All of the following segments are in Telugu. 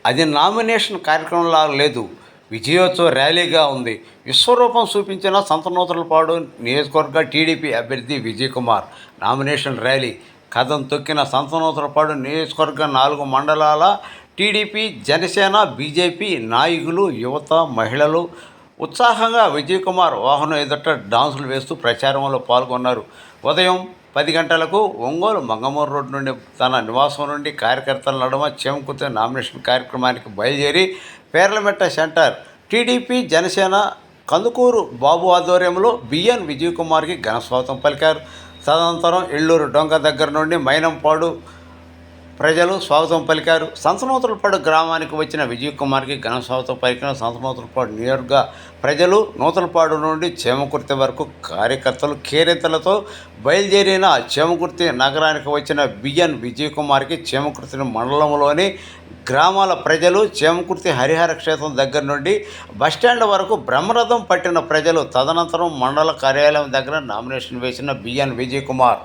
అది నామినేషన్ కార్యక్రమంలా లేదు, విజయోత్సవ ర్యాలీగా ఉంది. విశ్వరూపం చూపించిన సంతనూతలపాడు నియోజకవర్గ టీడీపీ అభ్యర్థి విజయ్ కుమార్ నామినేషన్ ర్యాలీ కథం తొక్కిన సంతనూతలపాడు నియోజకవర్గ 4 మండలాల టీడీపీ, జనసేన, బీజేపీ నాయకులు, యువత, మహిళలు ఉత్సాహంగా విజయ్ కుమార్ వాహనం ఎదుట డాన్సులు వేస్తూ ప్రచారంలో పాల్గొన్నారు. ఉదయం 10 గంటలకు ఒంగోలు మంగమూరు రోడ్డు నుండి తన నివాసం నుండి కార్యకర్తల నడుమ చేమకుర్తి నామినేషన్ కార్యక్రమానికి బయలుదేరి పేర్లమెట్ట సెంటర్ టీడీపీ, జనసేన కందుకూరు బాబు ఆధ్వర్యంలో బిఎన్ విజయ్ కుమార్కి ఘనస్వాగతం పలికారు. తదనంతరం ఎల్లూరు డొంక దగ్గర నుండి మైనంపాడు ప్రజలు స్వాగతం పలికారు. సంతనూతలపాడు గ్రామానికి వచ్చిన విజయ్ కుమార్కి ఘనస్వాగతం పలికిన సంతనూతలపాడు నియోజక ప్రజలు నూతలపాడు నుండి చేమకుర్తి వరకు కార్యకర్తలు కేరింతలతో బయలుదేరిన చేమకుర్తి నగరానికి వచ్చిన బిఎన్ విజయ్ కుమార్కి చేమకుర్తి మండలంలోని గ్రామాల ప్రజలు, చేమకుర్తి హరిహర క్షేత్రం దగ్గర నుండి బస్టాండ్ వరకు బ్రహ్మరథం పట్టిన ప్రజలు. తదనంతరం మండల కార్యాలయం దగ్గర నామినేషన్ వేసిన బిఎన్ విజయ్ కుమార్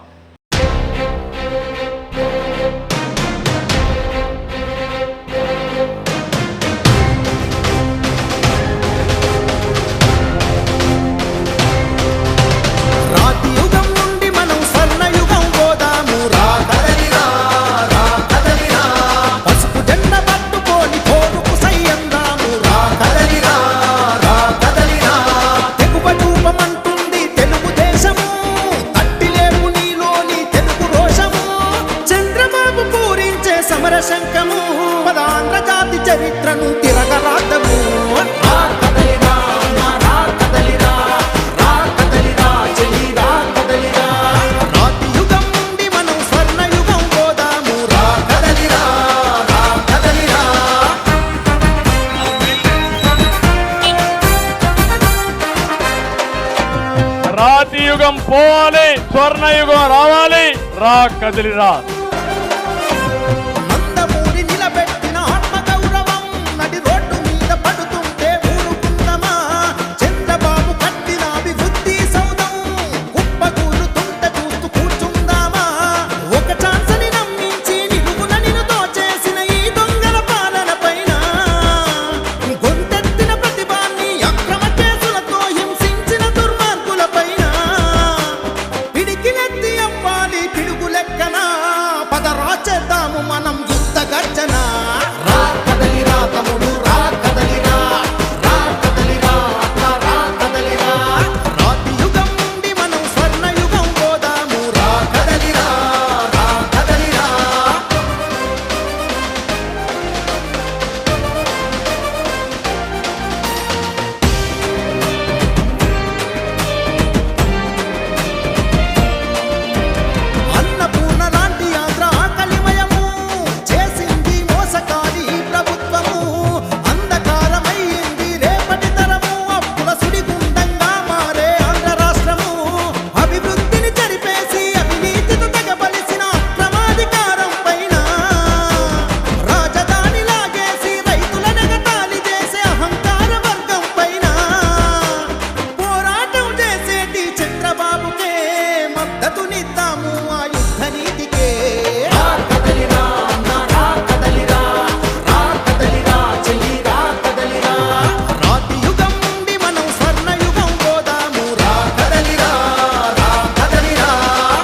శంఖము పదాంధ్ర జాతి చరిత్రను తిరగరాదము. రాతి యుగం నుండి మనం స్వర్ణయుగం పోదాము. రాతి యుగం పోవాలి, స్వర్ణయుగం రావాలి, రా కదిలిరా. మనం యుద్ధ గర్జన. రాతి యుగం నుండి మనం స్వర్ణయుగం పోదాము. అన్నపూర్ణ లాంటి ఆంధ్ర ఆకలిమయము చేసింది మోసకాలి ప్రభుత్వము. అంధకారమైంది రేపటి తరము, అప్పుల సుడిగుండంగా మారే ఆంధ్ర రాష్ట్రము. అభివృద్ధిని చెరిపేసి అవినీతితో తెగబలిసిన అక్రమాధికారం పైన రాజధాని లాగేసి రైతుల నెగతాళి చేసే అహంకార వర్గం పైన పోరాటం చేసేటి చంద్రబాబుకే మద్దతునిద్దాము, ఆ యుద్ధ నీతికే. రాతి యుగం నుండి మనం స్వర్ణయుగం పోదాము.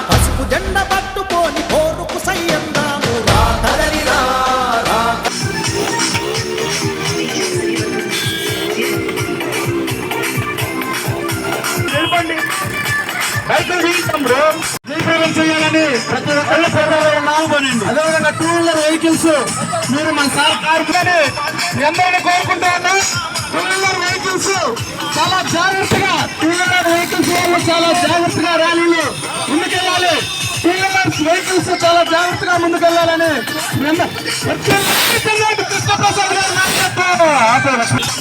పసుపు జెండ పట్టుకొని పోరుకు సయ్యందాము. చేయాలని ప్రతి ఒక్కళ్ళు అదేవిధంగా 2 వీలర్ వెహికల్స్ మీరు మన సార్ కార్మికులని ఎందరిని కోరుకుంటా ఉన్నా. 2 వీలర్ వెహికల్స్ చాలా జాగ్రత్తగా, 2 వీలర్ వెహికల్స్ వాళ్ళు చాలా జాగ్రత్తగా ర్యాలీలు ముందుకెళ్ళాలి. 2 వీలర్ వెహికల్స్ చాలా జాగ్రత్తగా ముందుకెళ్ళాలని కృష్ణప్రసాద్ గారు మాట్లాడుతున్నారు.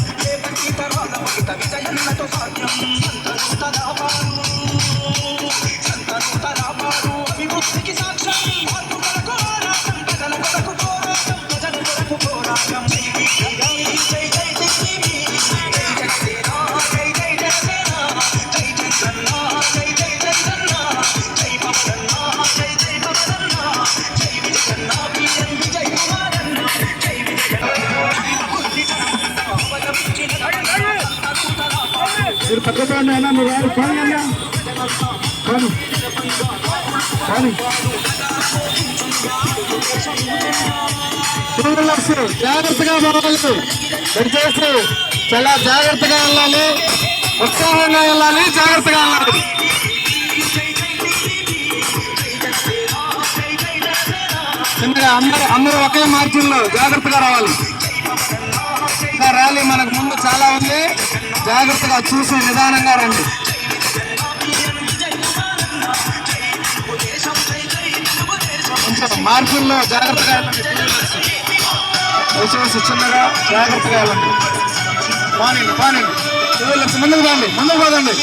మీరు పక్కపండి అన్న, మీరు రాదు పోనీ అన్న, పోనీ పోనీ. టూ వీలర్స్ జాగ్రత్తగా పోవాలి, దయచేసి చాలా జాగ్రత్తగా వెళ్ళాలి, ఉత్సాహంగా వెళ్ళాలి, జాగ్రత్తగా వెళ్ళాలి. చిన్నగా అందరూ ఒకే మార్జిన్లో జాగ్రత్తగా రావాలి. ఇంకా ర్యాలీ మనకు ముందు చాలా ఉంది, జాగ్రత్తగా చూసి నిదానంగా రండి. కొంచెం మార్జిన్లో జాగ్రత్తగా వెళ్ళండి. దయచేసి చిన్నగా జాగ్రత్తగా వెళ్ళండి. పానండి పానండి, ముందుకు రండి, ముందుకు పోదండి.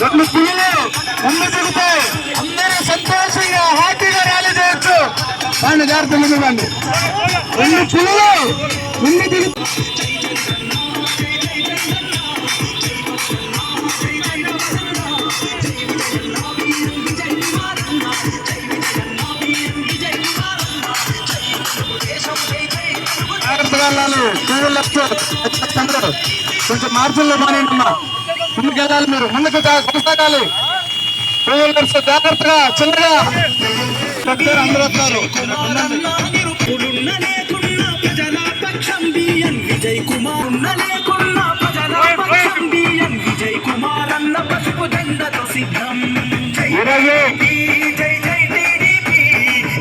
రెండు పువ్వులు ముందు దిగుతాయి, అందరూ సంతోషంగా హ్యాపీగా ర్యాలీ చేయొచ్చు. వాడిని జాగ్రత్త ముందు రండి. రెండు పువ్వులు ముందు దిగు. జాగ్రత్తగా వెళ్ళాలి. పువ్వులు లెఫ్ట్ అందరూ కొంచెం మార్జిన్లో బానేమ్మా, ముందుకు వెళ్ళాలి, మీరు ముందుకు కొనసాగాలి. టూ వీలర్స్ జాగ్రత్తగా చిన్నగా అందరూ వస్తారు.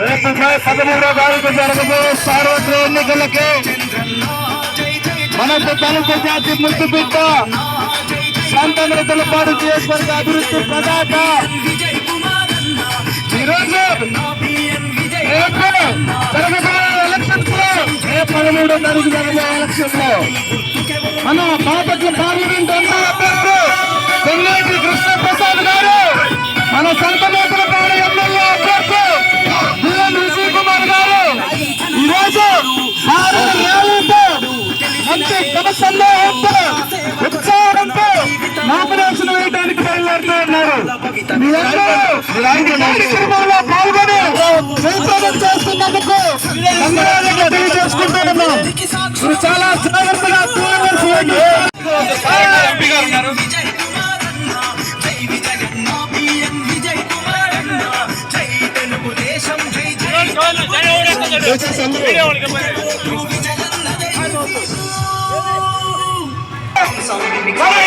రేపు 13వ తారీఖు జరగబోయే సార్వత్రిక ఎన్నికలకి మనకు తనకు జాతి ముందు బిడ్డ శాంతమృతుల పాటు నియోజకవర్గ అభివృద్ధి పతాక ఈరోజు రేపు జరగబోయే ఎలక్షన్స్ లో, రేపు 13వ తారీఖు జరగబోయే ఎలక్షన్ లో మన బాపట్ల పార్లమెంట్ అభ్యర్థి కొంగేటి కృష్ణప్రసాద్ గారు, మన శాంతమృతుల పాడు ఎమ్మెల్యే అభ్యర్థి బిఎన్ విజయ్ కుమార్ గారు ఈరోజు ర్యాలీతో మంచి జనసందోహంతో ఉత్సాహంతో నామినేషన్ వేయడానికి బయలుదేరుతూ ఉన్నారు. కార్యక్రమంలో పాల్గొని జయప్రదం చేస్తున్నందుకు ధన్యవాదాలు తెలియజేసుకుంటూ ఉన్నాం. మీరు చాలా జాగ్రత్తగా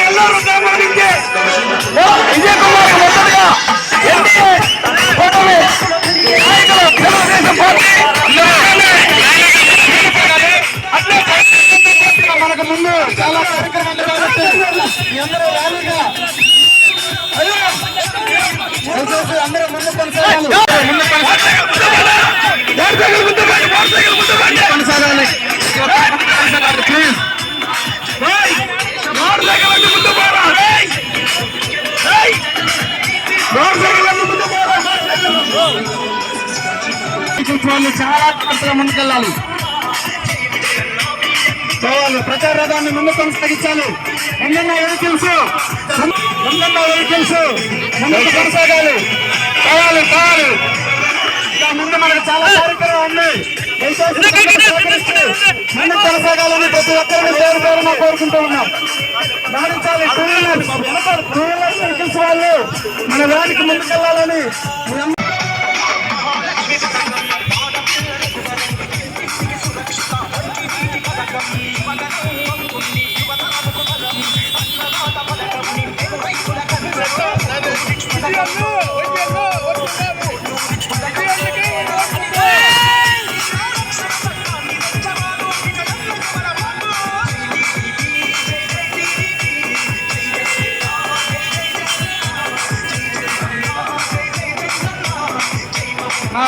ಎಲ್ಲರೂ ಗಮನಿಸಿ ವಿಜಯ್ ಕುಮಾರ್ ಮೊದಲಿಗೆ మనకు ముందు చాలా కార్యక్రమాలు అందరూ ర్యాలీగా అందరూ ముందు కొనసాగాలి, కొనసాగాలి ప్లీజ్. చాలా జాగ్రత్తగా ముందుకెళ్ళాలి, ప్రచార రథాన్ని ముందు కొనసాగించాలి. వెహికల్స్ ముందుకు కొనసాగాలి, కావాలి. ముందు మనకు చాలా కార్యక్రమం ఉంది, ముందుకు కొనసాగాలని ప్రతి ఒక్కరిని పేరు పేరున కోరుకుంటూ ఉన్నాం. గమనించాలి, టూ వీలర్స్ వెహికల్స్ వాళ్ళు మన వ్యానికి ముందుకెళ్లాలని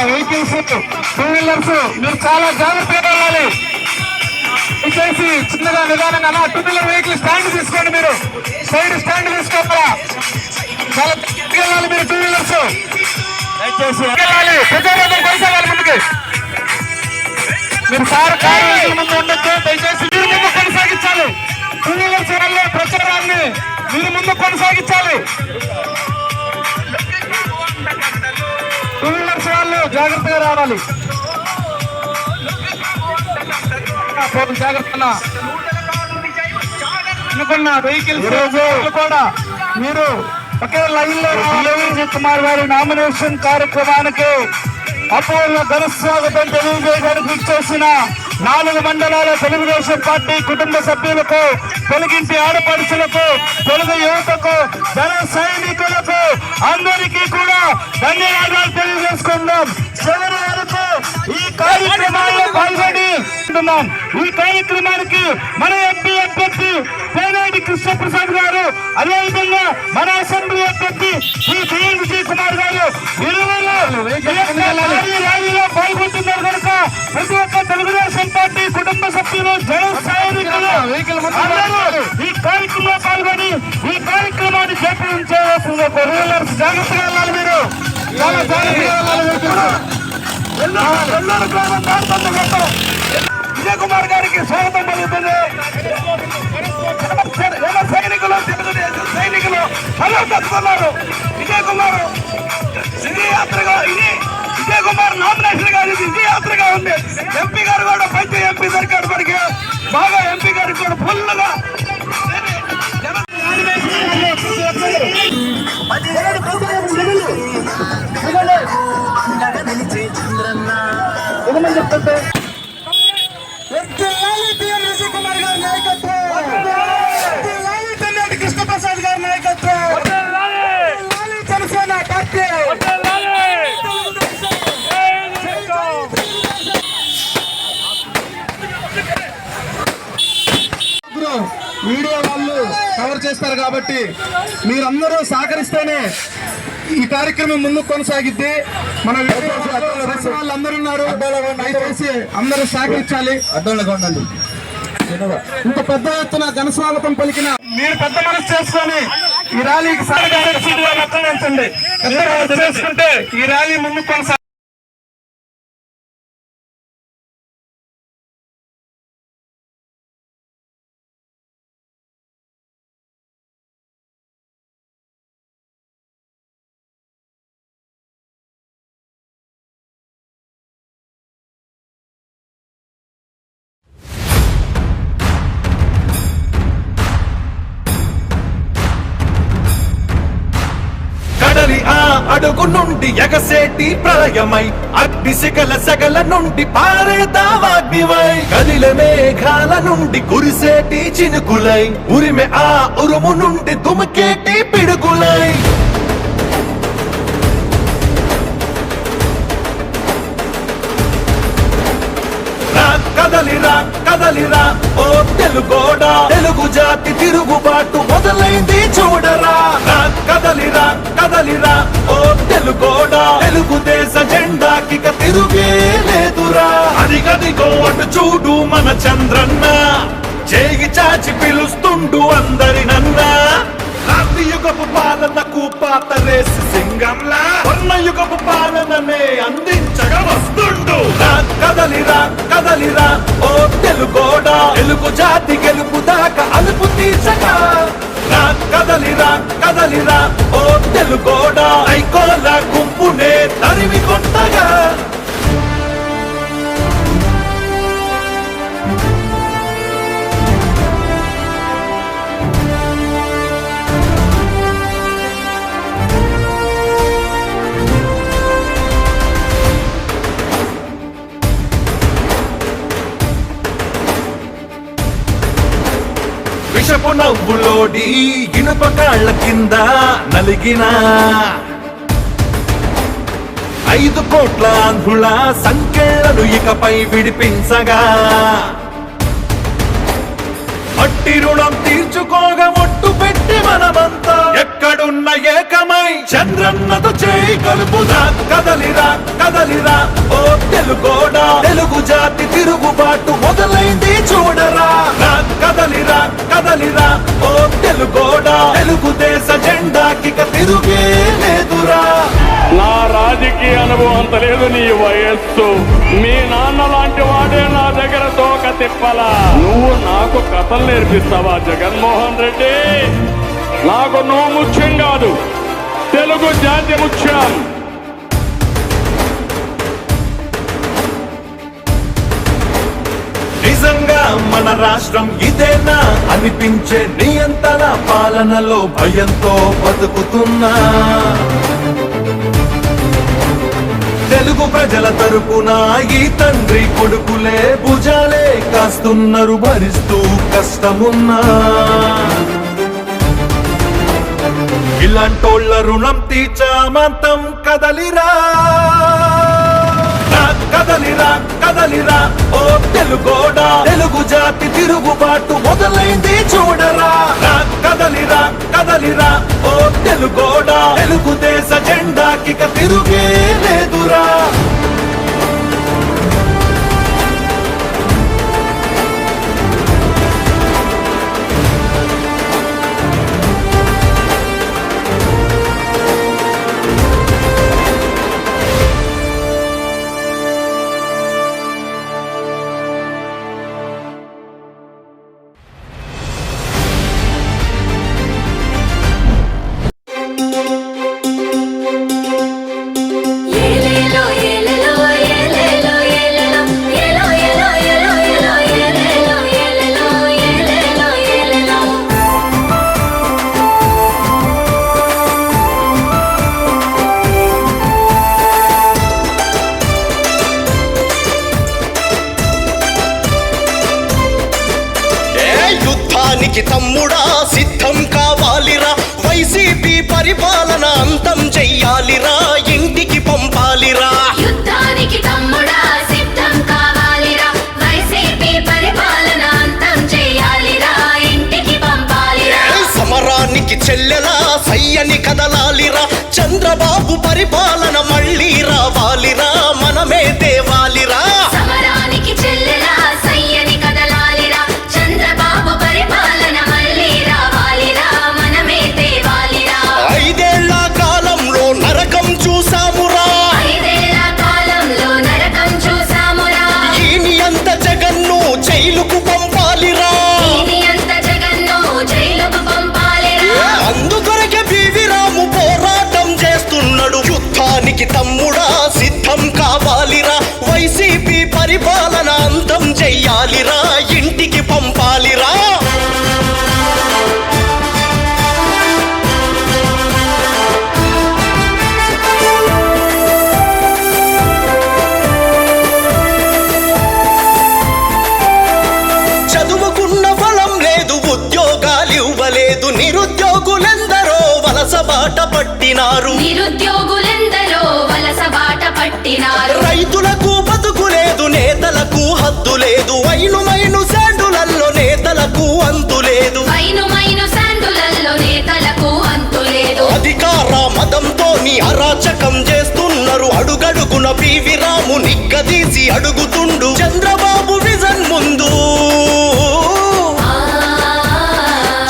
వెహికల్స్ టూ వీలర్స్ మీరు చాలా జాగ్రత్తగా వెళ్ళాలి. దయచేసి చిన్నగా నిదానంగా టూ వీలర్ వెహికల్ స్టాండ్ తీసుకోండి, మీరు సైడ్ స్టాండ్ తీసుకోవాలా, చాలా జాగ్రత్తగా వెళ్ళాలి. మీరు టూ వీలర్స్ దయచేసి వెళ్ళాలి, ప్రచారం కొనసాగాలి ముందుకి. మీరు సార్ కార్యాలయాల ముందు ఉండొచ్చు, దయచేసి మీరు ముందు కొనసాగించాలి. టూ వీలర్స్ వాళ్ళు ప్రచారాన్ని మీరు ముందు కొనసాగించాలి. టూ వీలర్స్ వాళ్ళు జాగ్రత్తగా రావాలి, జాగ్రత్త అనుకున్న వెహికల్స్ కూడా మీరు ఒకే లైన్ లో విజయ్ కుమార్ గారి నామినేషన్ కార్యక్రమానికి అపూర్వ ఘనస్వాగతం తెలియజేయడానికి ఇచ్చేసిన 4 మండలాల తెలుగుదేశం పార్టీ కుటుంబ సభ్యులకు, తెలుగింటి ఆడపడుచులకు, తెలుగు యువతకు, జన సైనికులకు అందరికీ కూడా ధన్యవాదాలు తెలియజేసుకుందాం. చివరి వరకు ఈ కార్యక్రమాల్లో పాల్గొని ఈ కార్యక్రమానికి మన ఎంపీ అభ్యర్థి పేనేటి కృష్ణప్రసాద్ గారు, అదేవిధంగా మన అసెంబ్లీ అభ్యర్థి శ్రీ బిఎన్ విజయ్ కుమార్ గారు ర్యాలీలో పాల్గొంటున్నారు కనుక ప్రతి ఒక్క తెలుగుదేశం పార్టీ కుటుంబ సభ్యులు, జన సైనికులు అందరూ ఈ కార్యక్రమంలో పాల్గొని ఈ కార్యక్రమాన్ని చేపట్టించవలసిందిగా రూలర్స్ జాగ్రత్తగా వెళ్ళాలి. మీరు చాలా జాగ్రత్తగా వెళ్ళాలి. ఎల్లూరు గ్రామం ప్రాంతంలో విజయ్ కుమార్ గారికి స్వాగతం పలుకుతుంది. జన సైనికులు, తెలుగుదేశం సైనికులు అందరూ తప్పుకున్నారు. విజయ్ కుమార్ విజయయాత్రగా ఇది విజయ్ కుమార్ నామినేషన్ గారు విజయయాత్రగా ఉంది. ఎంపీ గారు కూడా పంచ ఎంపీ దొరికాడు మనకి బాగా. ఎంపీ గారికి కూడా ఫుల్గా చెప్తుంటే కుమార్ గారి నాయకత్వం, కృష్ణప్రసాద్ గారి నాయకత్వం, జనసేన పార్టీ మీడియా వాళ్ళు కవర్ చేస్తారు కాబట్టి మీరందరూ సహకరిస్తేనే ఈ కార్యక్రమం ముందుకు కొనసాగిద్ది. మన వాళ్ళందరూ ఉన్నారు, దయచేసి అందరూ సహకరించాలి. ఇంత పెద్ద ఎత్తున ఘనస్వాగతం పలికిన మీరు పెద్ద మనసు చేసుకొని ఈ ర్యాలీకి సహకరించండి. చేసుకుంటే ఈ ర్యాలీ ముందుకు కొనసాగి అడుగు నుండి ఎగసేటి ప్రళయమై అగ్ని శిఖల సగల నుండి పారేదావాగ్నివై కదిల మేఘాల నుండి కురిసేటి చినుకులై ఉరిమె ఆ ఉరుము నుండి తుమికేటి పిడుగులై కదలిరా కదలిరా ఓ తెలుగోడా, తెలుగు జాతి తిరుగుబాటు మొదలైంది చూడరా. కదలిరా కదలిరా ఓ తెలుగోడా, తెలుగుదేశ జెండాకి తిరుగే లేదురా. అదిగదిగో అటు చూడు మన చంద్రన్న, చేయి చాచి పిలుస్తుండు అందరినన్నా. యుగపు పాలనకు పాతరేసి సింగంలా యుగపు పాలననే అందించగా వస్తుండు. కదలిరా కదలిరా ఓ తెలుగోడా, తెలుగు జాతి గెలుపు దాకా అలుపు తీర్చగా. కదలిరా కదలిరా ఓ తెలుగోడా, ఐకోల గుంపునే తరిమి కొట్టగా. విషపు నవ్వులోడి ఇనుప కాళ్ల కింద నలిగిన 5 కోట్ల ఆంధ్రుల సంఖ్యలను ఇకపై విడిపించగా. మట్టి రుణం తీర్చుకోగా ఒట్టు పెట్టి మనమంతా ఎక్కడున్న ఏకమై చంద్రన్నతో చేయి కలుపుదా. కదలిరా కదలిరా ఓ తెలుగోడా, తెలుగు జాతి తిరుగుబాటు మొదలైంది చూడరా. కదలిరా కదలిరా ఓ తెలుగోడా, తెలుగుదేశ జెండాకి తిరుగే లేదురా. నా రాజకీయ అనుభవం అంత లేదు నీ వయస్సు. మీ నాన్న లాంటి వాడే నా దగ్గర తోక తిప్పలా. నువ్వు నాకు కథలు నేర్పిస్తావా జగన్మోహన్ రెడ్డి? నాకు నువ్వు ముఖ్యం కాదు, తెలుగు జాతి ముఖ్యం. నిజంగా మన రాష్ట్రం ఇదేనా అనిపించే నియంత్రణ పాలనలో భయంతో బతుకుతున్నా తెలుగు ప్రజల తరపున ఈ తండ్రి కొడుకులే భుజాలే కాస్తున్నారు భరిస్తూ కష్టమున్నా ఇలాంటోళ్ళ రుణం తీర్చామంతం కదలిరా కదలిరా కదలిరా ఓ తెలుగోడా తెలుగు జాతి తిరుగుబాటు మొదలైంది చూడరా కదలిరా కదలిరా ఓ తెలుగోడా తెలుగుదేశ జెండాకి తిరుగే లేదురా తమ్ముడా సిద్ధం కావాలిరా వైసీపీ పరిపాలన అంతం చెయ్యాలిరా ఇంటికి పంపాలిరా యుద్ధానికి తమ్ముడా సిద్ధం కావాలిరా వైసీపీ పరిపాలన అంతం చెయ్యాలిరా ఇంటికి పంపాలిరా సమరానికి చెల్లెలా సయ్యని కదలాలిరా చంద్రబాబు పరిపాలన మళ్ళీ రావాలిరా మనమే తేవాలిరా సమరానికి చెల్లెలా సయ్యని కదలాలిరా చంద్రబాబు పరిపాలన మళ్ళీ రావాలిరా మనమే తేవాలిరా 5 ఏళ్ల కాలంలో నరకం చూసామురా 5 ఏళ్ల కాలంలో నరకం చూసామురా ఈ నియంత జగన్ను జైలుకు పంపాలిరా ఈ అంత జగన్ను జైలుకు పంపాలిరా అందుకొరకే బివి రాము పోరాటం చేస్తున్నాడు యుద్ధానికి తమ్ముడా సిద్ధం కావాలిరా వైసీపీ పరిపాలన అంతం చెయ్యాలిరా ఇంటికి పంపాలిరా చదువుకున్న ఫలం లేదు ఉద్యోగాలు ఇవ్వలేదు నిరుద్యోగులెందరో వలస బాట పట్టినారు నిరుద్యోగులెందరో వలస బాట పట్టినారు రైతులకు బతుకు లేదు నేతలకు హద్దు లేదు వైను శాండులల్లో నేతలకు అంతు లేదు మైను శాండులల్లో నేతలకు అంతులేదు అధికార మదంతో నీ అరాచకం చేస్తున్నారు అడుగడుగున పివి రాము నిగ్గదీసి అడుగుతుండు చంద్రబాబు విజన్ ముందు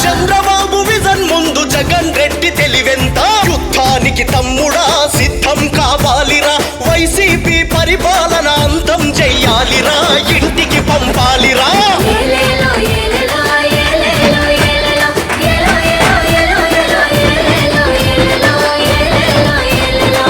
చంద్రబాబు విజన్ ముందు జగన్ రెడ్డి తెలివెంత యుద్ధానికి తమ్ముడా సిద్ధం కావాలిరా వైసీపీ పరిపాలన అంతం చెయ్యాలిరా ఇంటికి పంపాలిరా ఏలేలో ఏలేలో ఏలేలో ఏలేలో ఏలో ఏలో ఏలో ఏలేలో ఏలేలో ఏలేలో ఏలేలో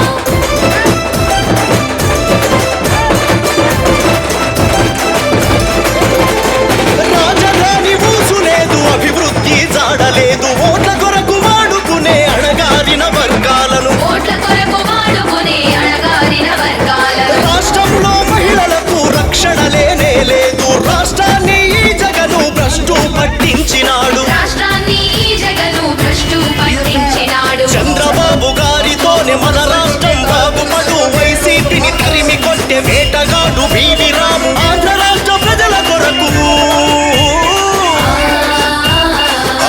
రాజధాని ఊసు లేదు అభివృద్ధి జాడలేదు ఓట్ల కొరకు వాడుకునే అణగారిన వర్గాలను ఓట్ల కొరకు వాడుకునే అణగారిన వర్గాలను రాష్ట్రంలో మహిళలకు రక్షణ లేనే లేదు రాష్ట్రాన్ని ఈ జగను భ్రష్టు పట్టించినాడు రాష్ట్రాన్ని ఈ జగను భ్రష్టు పట్టించినాడు చంద్రబాబు గారితోనే మన రాష్ట్రం బాగుపడు వైసీపీని తరిమి కొట్టే వేటగాడు బివి రాము ఆంధ్ర రాష్ట్ర ప్రజల కొరకు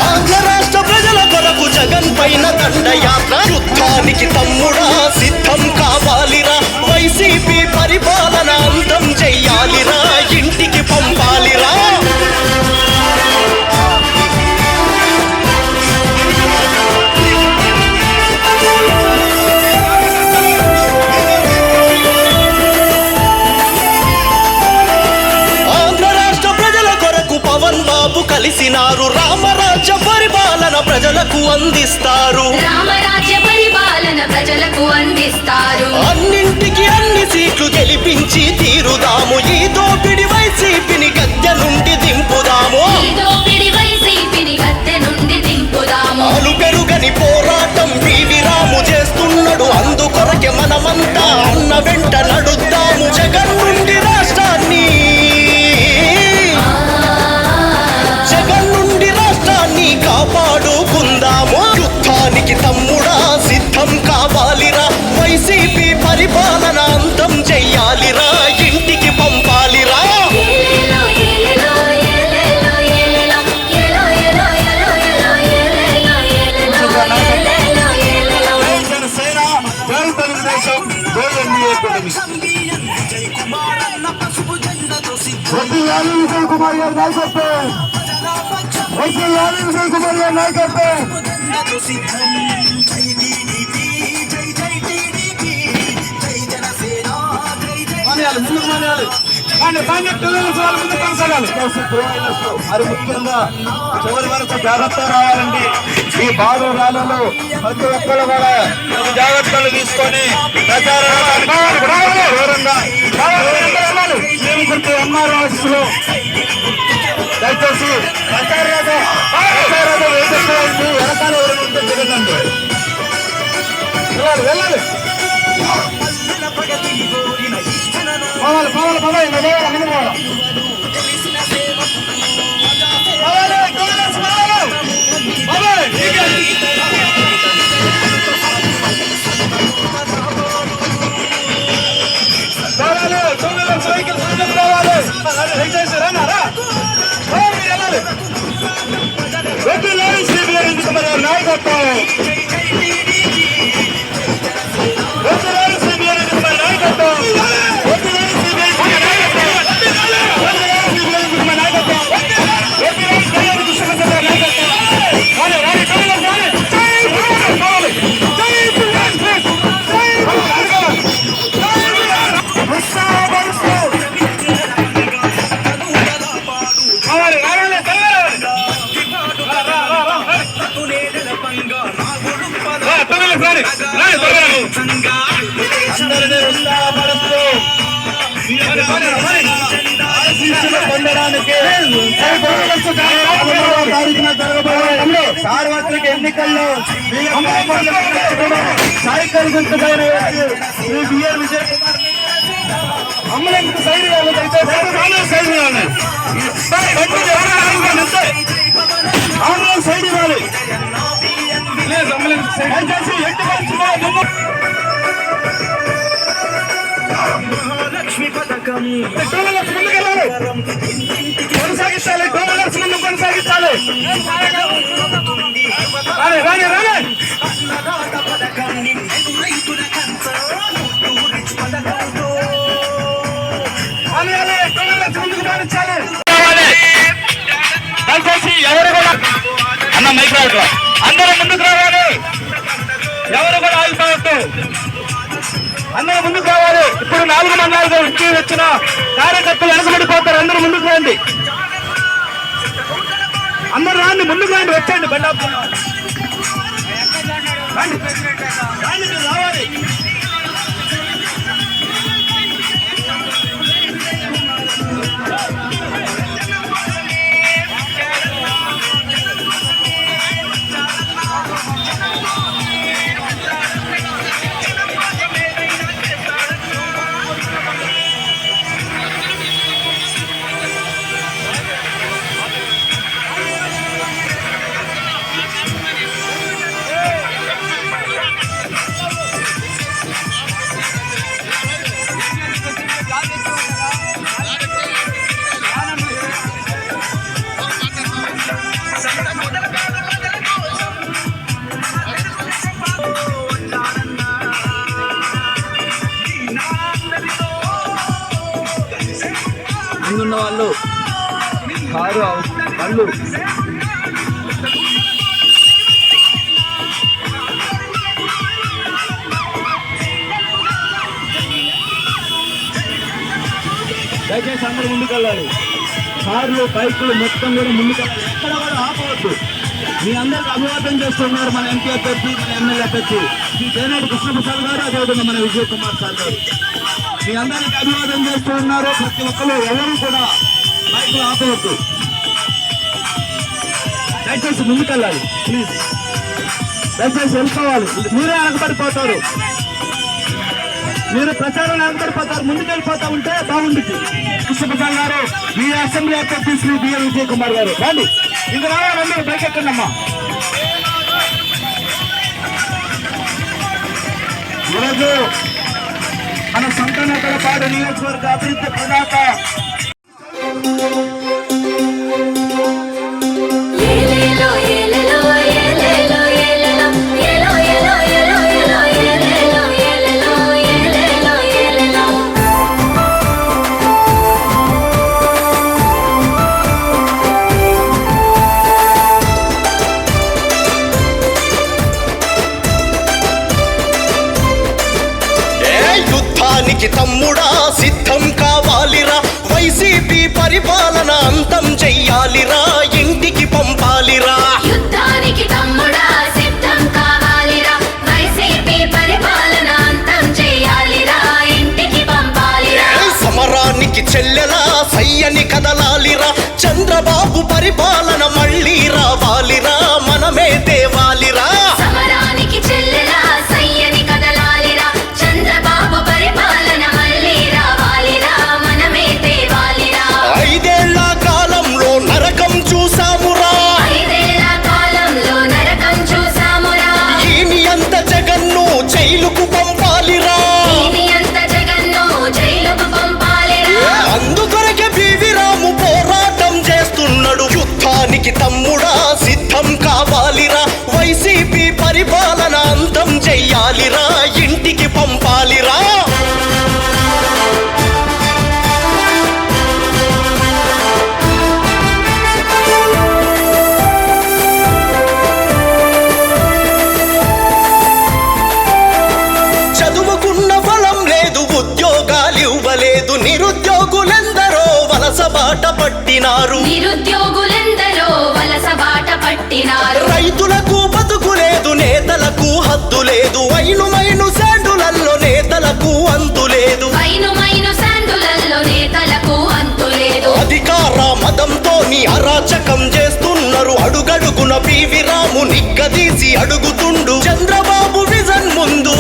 ఆంధ్ర రాష్ట్ర ప్రజల కొరకు జగన్ పైన దండయాత్ర యుద్ధానికి తమ్ముడా సిద్ధం కావాలిరా వైసీపీ పరిపాలన అంతం చెయ్యాలిరా ఇంటికి పంపాలిరా ఆంధ్ర రాష్ట్ర ప్రజల కొరకు పవన్ బాబు కలిసినారు రామరాజ్య పరిపాలన ప్రజలకు అందిస్తారు రామరాజ్య పరిపాలన ప్రజలకు అందిస్తారు అన్నింటికి అన్ని సీట్లు గెలిపించి తీరుదాము ఈ దోపిడి వైసీపీని గద్దె నుండి దింపుదాము ఈ దోపిడి వైసీపీని గద్దె నుండి దింపుదాము ఆలు పెరుగని పోరాటం పివి రాము చేస్తున్నాడు అందుకొరకే మనమంతా అన్న వెంట నడుద్దాము జగన్ నుండి రాష్ట్రాన్ని కాపాడుకుందాము యుద్ధానికి తమ్ముడా సిద్ధం కావాలిరా వైసీపీ పరిపాలన అంతం చెయ్యాలిరా ఇంటికి పంపాలిరా ఏలేలో ఏలేలో ఏలేలో ఏలేలో ఏలో ఏలో ఏలో ఏలేలో ఏలేలో ఏలేలో జనసేన జై తెలుగుదేశం జై ఎన్డీఏ కూటమి. విజయ్ కుమార్ గారి నాయకత్వం, విజయ్ కుమార్ గారి నాయకత్వం. మానేయాలి, ముందుకు మానేయాలి. మరి ముఖ్యంగా చివరి వరకు జాగ్రత్త రావాలండి. ఈ బారు ర్యాలీలో ప్రతి ఒక్కరు కూడా జాగ్రత్తలు తీసుకొని దూరంగా ఎంఆర్ ఆఫీసులో దయచేసి వెనకాల ఎవరైనా జరగండి. వెళ్ళాలి పోవాలి పోవాలి పోవాలి ముందు పోవాలి. పొందడానికి సార్వత్రిక ఎన్నికల్లో సైకిల్ గుర్తుపైన అమ్మలకు సైడ్ సైడ్ ఇవ్వాలి. లక్ష్మి పథకం కొనసాగించాలి, డోనర్స్ కొనసాగించాలి. దయచేసి ఎవరు కూడా అన్న మైక్రో అందరూ ముందుకు రావాలి, ఎవరు కూడా ఆగిపోవద్దు, అందరూ ముందుకు రావాలి. ఇప్పుడు 4 మండలాలుగా వచ్చిన కార్యకర్తలు వెనకబడిపోతారు, అందరూ ముందుకు రండి, అందరూ రాండి, ముందుకు రండి, వచ్చండి బండి రావాలి. ముందున్న వాళ్ళు కారు వాళ్ళు దయచేసి అందరూ ముందుకెళ్ళాలి. కార్లు బైకులు మొత్తం కూడా ముందుకెళ్ళాలి, ఎక్కడ కూడా ఆపవద్దు. మీ అందరికి అభివాదం చేస్తున్నారు మన ఎంపీ అభ్యర్థి, మన ఎమ్మెల్యే అభ్యర్థి శ్రీ తేనాటి కృష్ణప్రసాద్ గారు, అదేవిధంగా మన విజయ్ కుమార్ సార్ గారు. మీ అందరికి అభివాదం చేస్తూ ఉన్నారు. ప్రతి ఒక్కరు ఎవరు కూడా మైకులు ఆపవద్దు. దయచేసి ముందుకెళ్ళాలి ప్లీజ్. దయచేసి వెళ్ళిపోవాలి. మీరే వెనకబడిపోతారు. మీరు ప్రచారం వెనకబడిపోతారు. ముందుకెళ్ళిపోతా ఉంటే బాగుంటుంది. కృష్ణప్రసాద్ గారు, మీ అసెంబ్లీ అభ్యర్థి శ్రీ బిఎల్ విజయ్ కుమార్ గారు రండి. ఇంకా రావాలందరూ బైక్ ఎక్కండమ్మా. ఈరోజు మన సంతానపాడు నియోజకవర్గ అభివృద్ధి ప్రదాత ఏలేలో ఏలేలో ఏలేలో ఏలేలో ఏలో ఏలో ఏలో ఏలో ఏలేలో ఏలేలో ఏలేలో ఏలేలో యుద్ధానికి తమ్ముడా సిద్ధం కావాలిరా, వైసీపీ పరిపాలన అంతం చెయ్యాలిరా, ఇంటికి పంపాలిరా. యుద్ధానికి తమ్ముడా సిద్ధం కావాలిరా, వైసీపీ పరిపాలన అంతం చేయాలిరా, ఇంటికి పంపాలిరా. సమరానికి చెల్లెలా సయ్యని కదలాలిరా, చంద్రబాబు పరిపాలన మళ్ళీ రావాలిరా, మనమే తేవాలిరా. సమరానికి చెల్లెలా సయ్యని కదలాలిరా, చంద్రబాబు పరిపాలన మళ్ళీ రావాలిరా, మనమే తేవాలిరా. 5 ఏళ్ల కాలంలో నరకం చూసామురా, 5 ఏళ్ల కాలంలో నరకం చూసామురా, ఈని అంత జగన్ను జైలుకు పంపాలిరా. దీని అంత జగన్ను జైలుకు పంపాలిరా. అందుకొరకే బివి రాము పోరాటం చేస్తున్నాడు. యుద్ధానికి తమ్ముడా సిద్ధం కావాలిరా, వైసీపీ పరిపాలన అంతం చెయ్యాలిరా, ఇంటికి పంపాలిరా. చదువుకున్న ఫలం లేదు, ఉద్యోగాలు ఇవ్వలేదు, నిరుద్యోగులెందరో వలస బాట పట్టినారు. నిరుద్యోగులెందరో వలస బాట పట్టినారు. రైతులకు బతుకు లేదు, నేతలకు హద్దు లేదు, మైను శాండులల్లో నేతలకు అంతు లేదు. మైను శాండులల్లో నేతలకు అంతు లేదు. అధికార మదంతో అరాచకం చేస్తున్నారు. అడుగడుగున పివి రాము నిగ్గదీసి అడుగుతుండు, చంద్రబాబు విజన్ ముందు,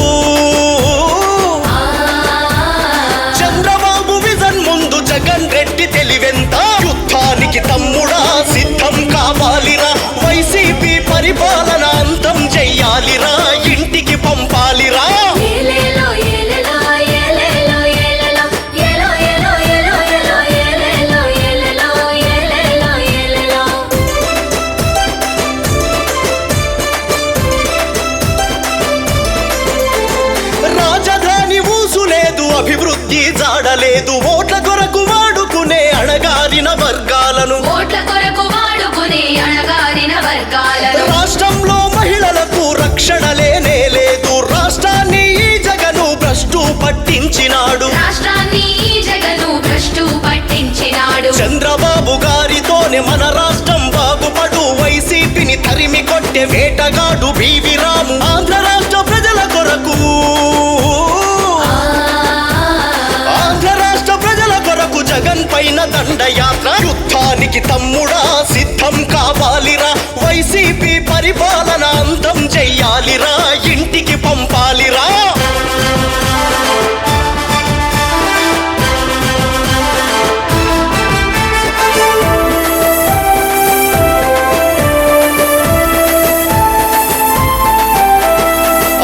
చంద్రబాబు విజన్ ముందు జగన్ రెడ్డి తెలివెంత. యుద్ధానికి తమ్ముడా సిద్ధం కావాలిరా, వైసీపీ పరిపాలన అంతం చెయ్యాలిరా, ఇంటికి పంపాలిరా. ఏలేలో ఏలేలో ఏలేలో ఏలేలో ఏలో ఏలో ఏలో ఏలో ఏలేలో ఏలేలో ఏలేలో ఏలేలో రాజధాని ఊసు లేదు, అభివృద్ధి జాడలేదు, ఓట్ల కొరకు వాడుకునే అణగారిన వర్గాలను. ఓట్ల కొరకు వాడుకునే అణగారిన వర్గాలను. రాష్ట్రంలో మహిళలకు రక్షణ లేనే లేదు, రాష్ట్రాన్ని ఈ జగను భ్రష్టు పట్టించినాడు. రాష్ట్రాన్ని ఈ జగను భ్రష్టు పట్టించినాడు. చంద్రబాబు గారితోనే మన రాష్ట్రం బాగుపడు, వైసీపీని తరిమి కొట్టే వేటగాడు బివి రాము. ఆంధ్ర రాష్ట్ర ప్రజల కొరకు, ఆంధ్ర రాష్ట్ర ప్రజల కొరకు జగన్ పైన దండయాత్ర. యుద్ధానికి తమ్ముడా సిద్ధం కావాలిరా, వైసీపీ పరిపాలన అంతం చెయ్యాలిరా, ఇంటికి పంపాలిరా.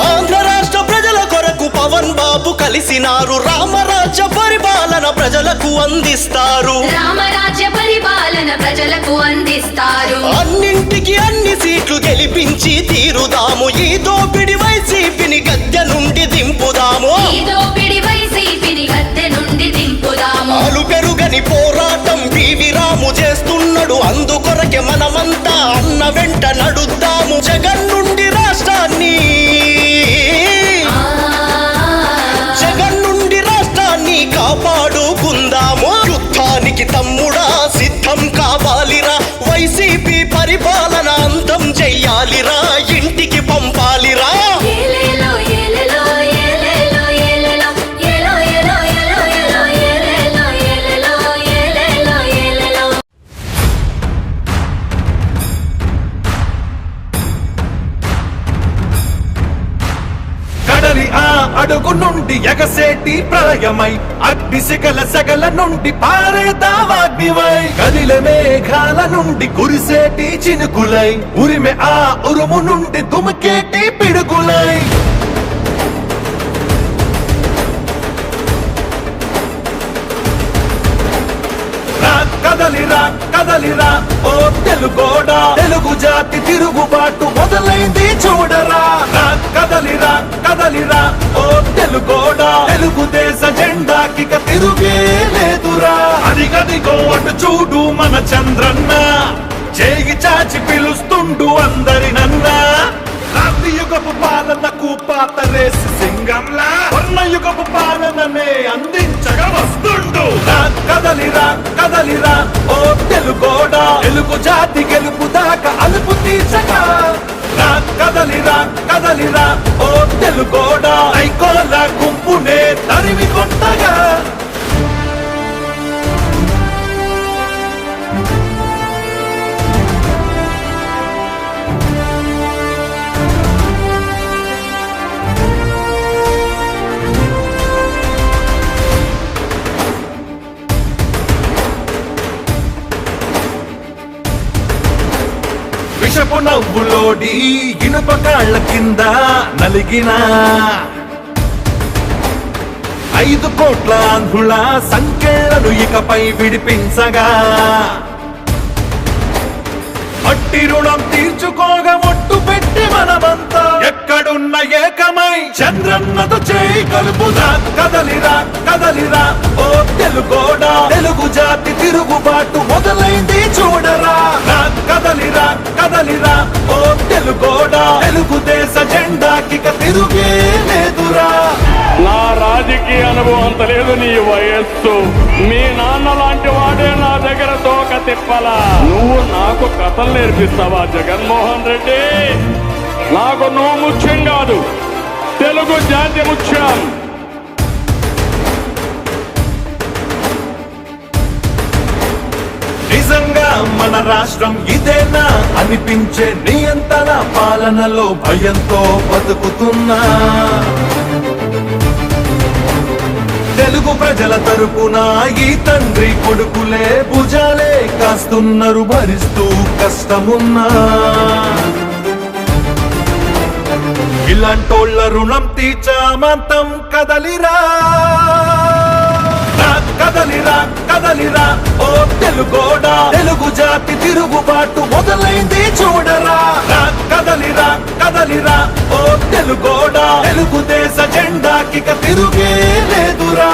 ఆంధ్ర రాష్ట్ర ప్రజల కొరకు పవన్ బాబు కలిసినారు, రామరాజ్య పరిపాలన ప్రజలకు అందిస్తారు. రామరాజ్య పరిపాలన ప్రజలకు అందిస్తారు. అన్నింటికి అన్ని సీట్లు గెలిపించి తీరుదాము, ఈ దోపిడి వైసీపీని గద్దె నుండి దింపుదాము. ఈ దోపిడి వైసీపీని గద్దె నుండి దింపుదాము. అలు పెరుగని పోరాటం బివి రాము చేస్తున్నాడు, అందుకొరకే మనమంతా అన్న వెంట నడుద్దాము. జగన్ నుండి రాష్ట్రాన్ని, జగన్ నుండి రాష్ట్రాన్ని కాపాడుకుందాము. యుద్ధానికి తమ్ముడా సిద్ధం కావాలిరా, వైసీపీ పరిపాలన అంతం చెయ్యాలిరా, ఇంటికి పంపాలిరా. ఏలేలో ఏలేలో ఏలేలో ఏలేలో ఏలో ఏలో ఏలో అడుగు నుండి ఎగసేటి ప్రళయమై అగ్నిశిఖల సెగల నుండి పారేదావాగ్నివై కదిలే మేఘాల నుండి కురిసేటి చినుకులై ఉరిమె ఆ ఉరుము నుండి దుమికేటి పిడుగులై కదలిరా కదలిరా ఓ తెలుగోడా తెలుగు జాతి తిరుగుబాటు మొదలైంది చూడరా కదలిరా కదలిరా ఓ తెలుగోడా తెలుగుదేశ జెండాకి తిరుగే లేదురా అదిగదిగో అటు చూడు మన చంద్రన్న చేయి చాచి పిలుస్తుండు అందరినన్నా రాతి యుగపు పాలనకు పాతరేసి సింగంలా యుగపు పాలననే అందించగా వస్తుండు కదలిరా కదలిరా ఓ తెలుగోడా తెలుగు జాతి గెలుపు దాకా అలుపు తీర్చగా కదలిరా కదలిరా ఓ తెలుగోడా ఐకోల గుంపునే తరిమి కొట్టగా విషపు నవ్వులోడి ఇనుప కాళ్ళ కింద నలిగిన 5 కోట్ల ఆంధ్రుల సంఖ్యలను ఇకపై విడిపించగా మట్టి రుణం తీర్చుకోగా ఒట్టు పెట్టి మనమంతా ఎక్కడున్న ఏకమై చంద్రన్నతో చేయి కలుపుదా కదలిరా కదలిరా ఓ తెలుగోడా తెలుగు జాతి తిరుగుబాటు మొదలైంది చూడరా కదలిరా కదలిరా ఓ తెలుగోడా తెలుగుదేశ జెండాకి తిరుగే లేదురా నా రాజకీయ అనుభవం అంత లేదు నీ వయస్సు మీ నాన్న లాంటి వాడే నా దగ్గర తోక తిప్పలా నువ్వు నాకు కథలు నేర్పిస్తావా జగన్మోహన్ రెడ్డి నాకు నువ్వు ముఖ్యం కాదు తెలుగు జాతి ముఖ్యం నిజంగా మన రాష్ట్రం ఇదేనా అనిపించే నియంత్రణ పాలనలో భయంతో బతుకుతున్నా తెలుగు ప్రజల తరపున ఈ తండ్రి కొడుకులే భుజాలే కాస్తున్నారు భరిస్తూ కష్టమున్నా ఇలాంటోళ్ళ రుణం తీర్చామంతం కదలిరా కదలిరా కదలిరా ఓ తెలుగోడా తెలుగు జాతి తిరుగుబాటు మొదలైంది చూడరా కదలిరా కదలిరా ఓ తెలుగోడా తెలుగుదేశ జెండాకి తిరుగే లేదురా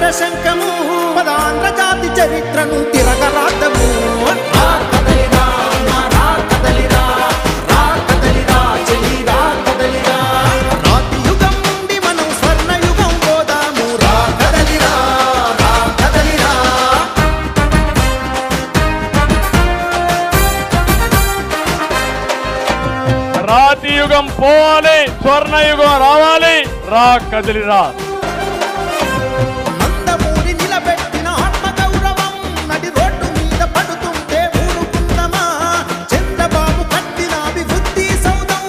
సమర శంఖము పదాంధ్ర జాతి చరిత్రను తిరగరాతము రా కదలిరా రా కదలిరా రా కదలిరా చెలి రా కదలిరా రాతి యుగం నుండి మనం స్వర్ణ యుగం పోదాము రా కదలిరా రా కదలిరా రాతి యుగం పోవాలి, స్వర్ణ యుగం రావాలి. రా కదిలిరా. నందమూరి నిలబెట్టిన ఆత్మ గౌరవం నడి రోడ్డు మీద పడుతుంటే ఊరుకుందమా చంద్రబాబు కట్టిన అభివృద్ధి సౌధం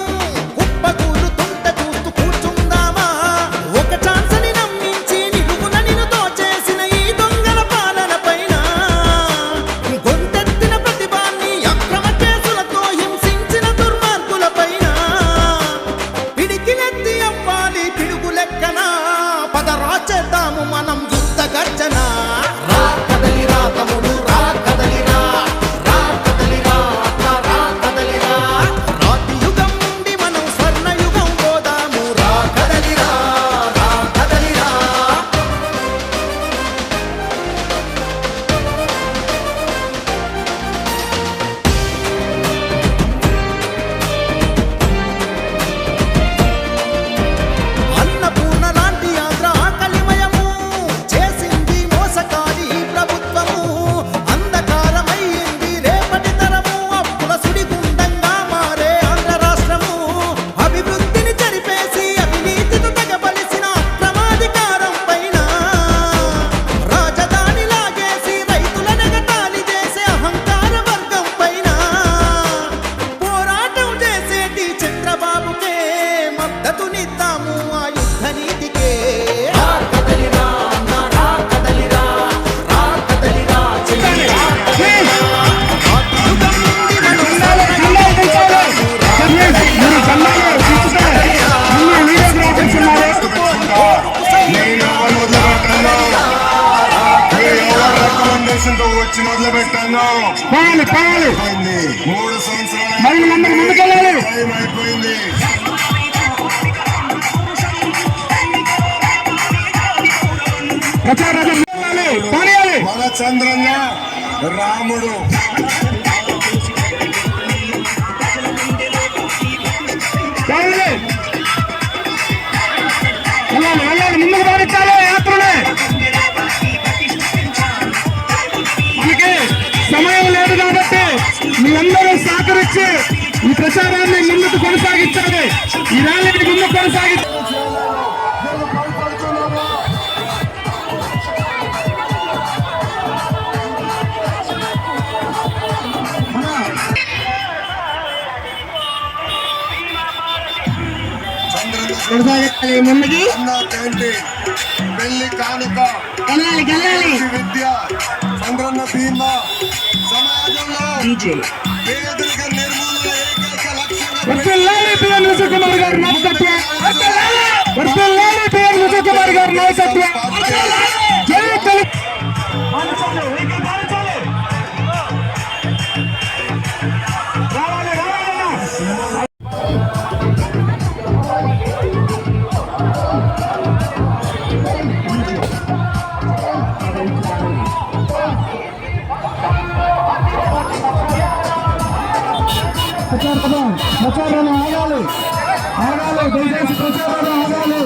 కుప్పకూలుతుంటే చూస్తూ కూర్చుందామా ఒక ఛాన్స్ అని నమ్మించి నిలువున నిన్ను దోచేసిన ఈ దొంగల పాలన పైన గొంతెత్తిన ప్రతిభాన్ని అక్రమ కేసులతో హింసించిన దుర్మార్గుల పైన పిడికిలెత్తి అవ్వాలి పిడుగు లెక్కన పదరా చేద్దాము మనం యుద్ధ గర్జన రా కదలిరా తమ్ముడు రా కదలిరా రా కదలిరా అక్క రా కదలిరా రాతి యుగం నుండి మనం స్వర్ణ యుగం పోదాము రా కదలిరా రా కదలిరా అన్నపూర్ణ లాంటి ఆంధ్ర ఆకలిమయము చేసింది మోసకారి ఈ ప్రభుత్వము అంధకారమయ్యింది రేపటి తరము అప్పుల సుడిగుండంగా మారే ఆంధ్ర రాష్ట్రము అభివృద్ధిని చెరిపేసి అవినీతితో తెగబలిసిన అక్రమాధికారం పైన రాజధాని లాగేసి రైతుల నెగతాళి చేసే అహంకార వర్గం పైన పోరాటం చేసేటి చంద్రబాబుకే మద్దతునిద్దాము ఆ యుద్ధ నీతికే రా కదలిరా అన్న రా కదలిరా రా కదలిరా చెల్లి రా కదలిరా రాతి యుగం నుండి మనం వచ్చి మొదలు పెట్టాను 3 సంవత్సరాలు టైం అయిపోయింది. మన చంద్రన్న రాముడు ముందుకు పంపించాలి యాత్రనే. మనకి సమయం లేదు కాబట్టి మీరందరూ సహకరించి ఈ ప్రచారాన్ని ముందుకు కొనసాగించాలి. ఈ ర్యాలీని ముందుకు కొనసాగించాలి. పెళ్లి కానుక విద్య చంద్రన్న బీమా సమాజంలో పేదరిక నిర్మూలన ఏకైక లక్ష్యంగా గారి నాయకత్వం ప్రచారం ఆగాలి దయచేసి ప్రచారం ఆగాలి.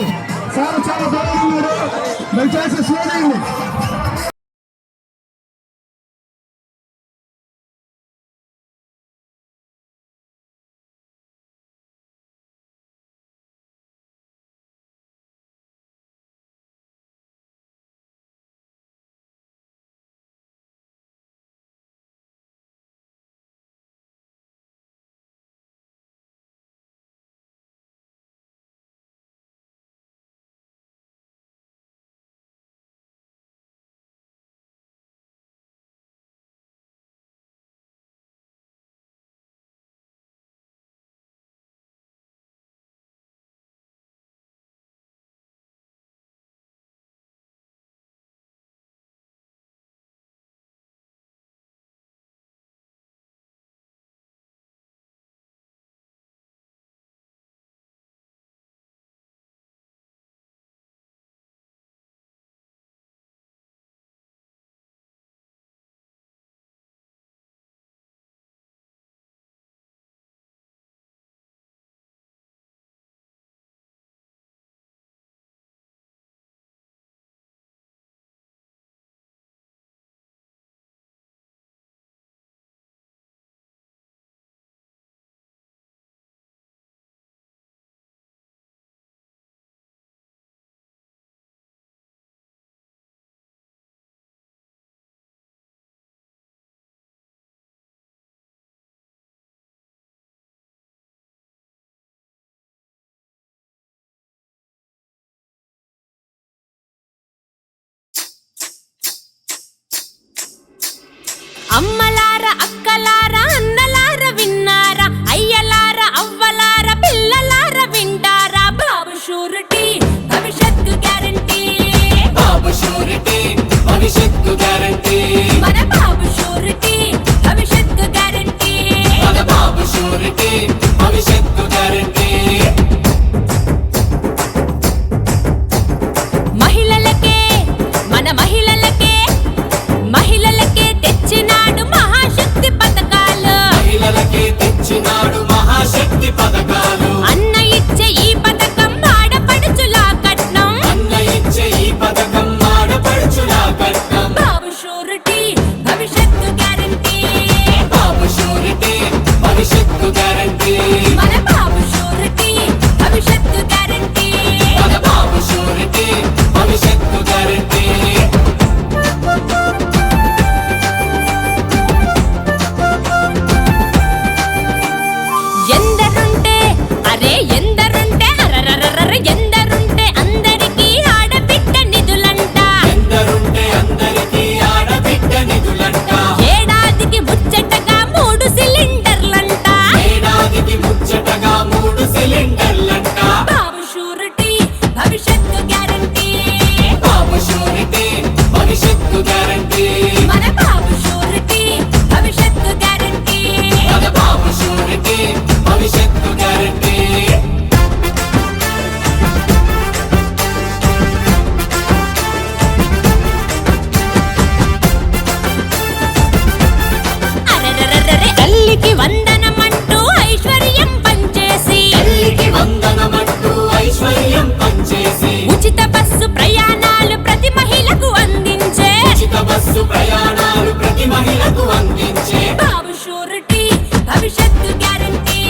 చాలా చాలా దూరం ఉన్నారు, దయచేసి స్లో అమ్మలార అక్కలార అన్నలార విన్నారా అయ్యలార అవ్వలార పిల్లలార వింటారా బాబు షూరిటీ భవిష్యత్తు గ్యారంటీ బాబు షూరిటీ భవిష్యత్తు గ్యారంటీ మన బాబు షూరిటీ భవిష్యత్తు గ్యారంటీ మన బాబు షూరిటీ భవిష్యత్తు గ్యారంటీ మహిళలకే మన మహిళలకే తెచ్చినాడు మహాశక్తి పథకాలు మహిళలకే తెచ్చినాడు మహాశక్తి పథకాలు అన్న ఇచ్చే ఈ పథకం ఆడపడుచులా కట్నం అన్న ఇచ్చే ఈ పథకం ఆడపడుచులా కట్నం బాబు షూరిటీ భవిష్యత్తు గ్యారంటీ బాబు షూరిటీ భవిష్యత్తు గ్యారంటీ మన బాబు షూరిటీ భవిష్యత్తు గ్యారంటీ మన బాబు షూరిటీ భవిష్యత్తు గ్యారంటీ ఎందరుంటే అరే ఎందరుంటే అరరరరర ఎందరుంటే అందరికీ ఆడబిడ్డ నిధులంట ఎందరుంటే అందరికీ ఆడబిడ్డ నిధులంట ఏడాదికి ముచ్చటగా 3 సిలిండర్లంట ఏడాదికి ముచ్చటగా 3 సిలిండర్లంట బాబు షూరిటీ భవిష్యత్తు గ్యారంటీ బాబు షూరిటీ భవిష్యత్తు గ్యారంటీ మన బాబు షూరిటీ భవిష్యత్తు గ్యారంటీ మన బాబు షూరిటీ భవిష్యత్తు గ్యారంటీ అరెరెరెరెరె తల్లికి వందనమంటూ ఐశ్వర్యం పంచేసి తల్లికి వందనమంటూ ఐశ్వర్యం పంచేసి ఉచిత బస్సు ప్రయాణాలు ప్రతి మహిళకు అందించే ఉచిత బస్సు ప్రయాణాలు ప్రతి మహిళకు అందించే బాబు షూరిటీ భవిష్యత్తు గ్యారంటీ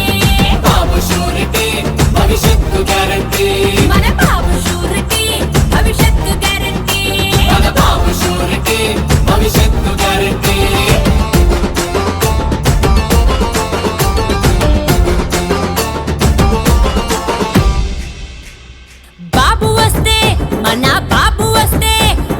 బాబు షూరిటీ భవిష్యత్తు గ్యారంటీ మన బాబు షూరిటీ భవిష్యత్తు గ్యారంటీ మన బాబు షూరిటీ భవిష్యత్తు గ్యారంటీ బాబు వస్తే మన బాబు వస్తే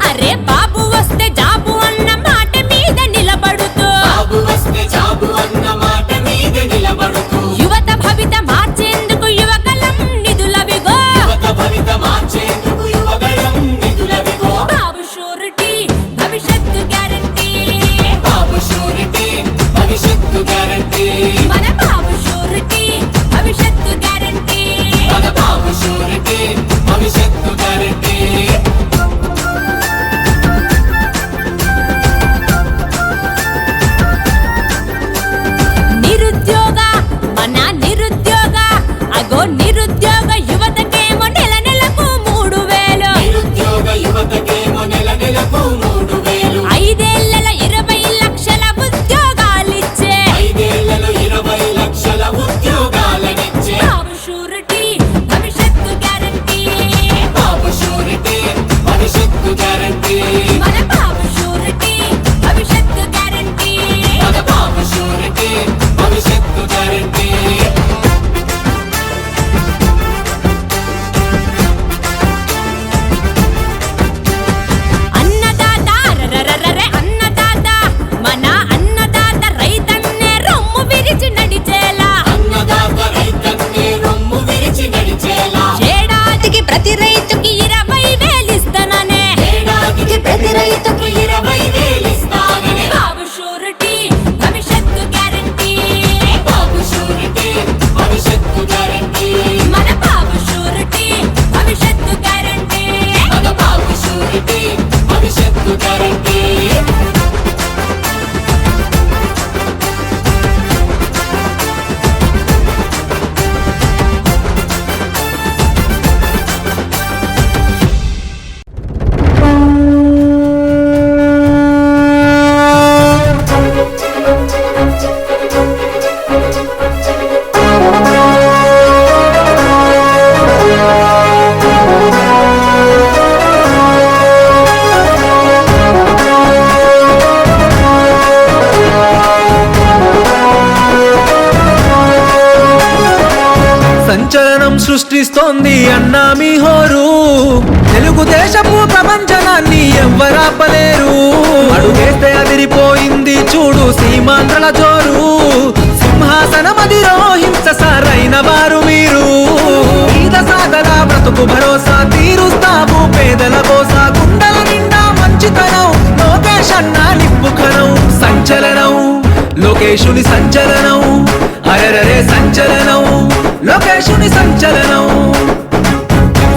అరే బాబు వస్తే జాబు అన్న మాట మీద నిలబడుతూ బాబు వస్తే జాబు అన్న మాట మీద నిలబడుతూ యువత భవిత మార్చేందుకు యువకలం నిధులవిగో యువత భవిత మార్చేందుకు యువగళం నిధులవిగో బాబు షూరిటీ భవిష్యత్తు గ్యారంటీ బాబు షూరిటీ భవిష్యత్తు గ్యారంటీ మన బాబు షూరిటీ భవిష్యత్తు గ్యారంటీ మన బాబు షూరిటీ భవిష్యత్తు గ్యారంటీ నిరుద్యోగ మన నిరుద్యోగ అగో నిరుద్యోగ యువతకేమో నెల నెలకు 3000 నిరుద్యోగ యువతకేమో నెల నెలకు 3000 ఐదేళ్లలో 20 లక్షల ఉద్యోగాలిచ్చే 5 ఏళ్లలో 20 లక్షల ఉద్యోగాలనిచ్చే బాబు షూరిటీ భవిష్యత్తు గ్యారంటీ బాబు షూరిటీ భవిష్యత్తు గ్యారంటీ మన బాబు షూరిటీ భవిష్యత్తు గ్యారంటీ మన బాబు షూరిటీ భవిష్యత్తు గ్యారంటీ అన్నదాత అరరరరరె అన్నదాత మన అన్నదాత రైతన్నే రొమ్ము విరిచి నడిచేలా అన్నదాత రైతన్నే రొమ్ము విరిచి నడిచేలా ఏడాదికి ప్రతి రైతుకి 20,000 ఇస్తాననే ఏడాదికి ప్రతి రైతుకు 20,000 ఇస్తానని బాబు షూరిటీ భవిష్యత్తు గ్యారంటీ బాబు షూరిటీ భవిష్యత్తు గ్యారంటీ మన బాబు షూరిటీ భవిష్యత్తు గ్యారంటీ మన బాబు షూరిటీ భవిష్యత్తు గ్యారంటీ సంచలనం సృష్టిస్తోంది అన్నా మీ హోరు తెలుగుదేశపు ప్రపంచనాన్ని ఎవ్వరాపలేరు అడుగేస్తే అదిరిపోయింది చూడు సీమాంధ్రల జోరు సింహాసనమదిరో హింస సారైన వారు మీరు ఈద సాగల బ్రతుకు భరోసా తీరుస్తావు పేదల కోసా గుండెల నిండా మంచితనం లోకేష్ అన్న నిప్పుఖనం సంచలనం లోకేశుని సంచలనం అరెరరే సంచలనం లోకేశుని సంచలనం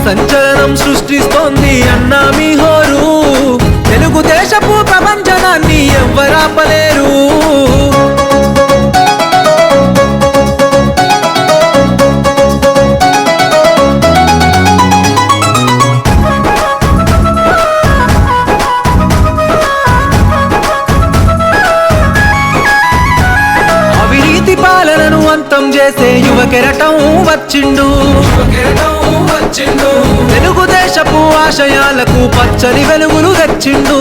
సంచలనం సృష్టిస్తోంది అన్నా మీ హోరు తెలుగుదేశపు ప్రపంచనాన్ని ఎవ్వరాపలేరు అవినీతి పాలనను అంతం చేసే యువ కెరటం వచ్చిండు తెలుగుదేశపు ఆశయాలకు పచ్చని వెలుగులు తెచ్చిండు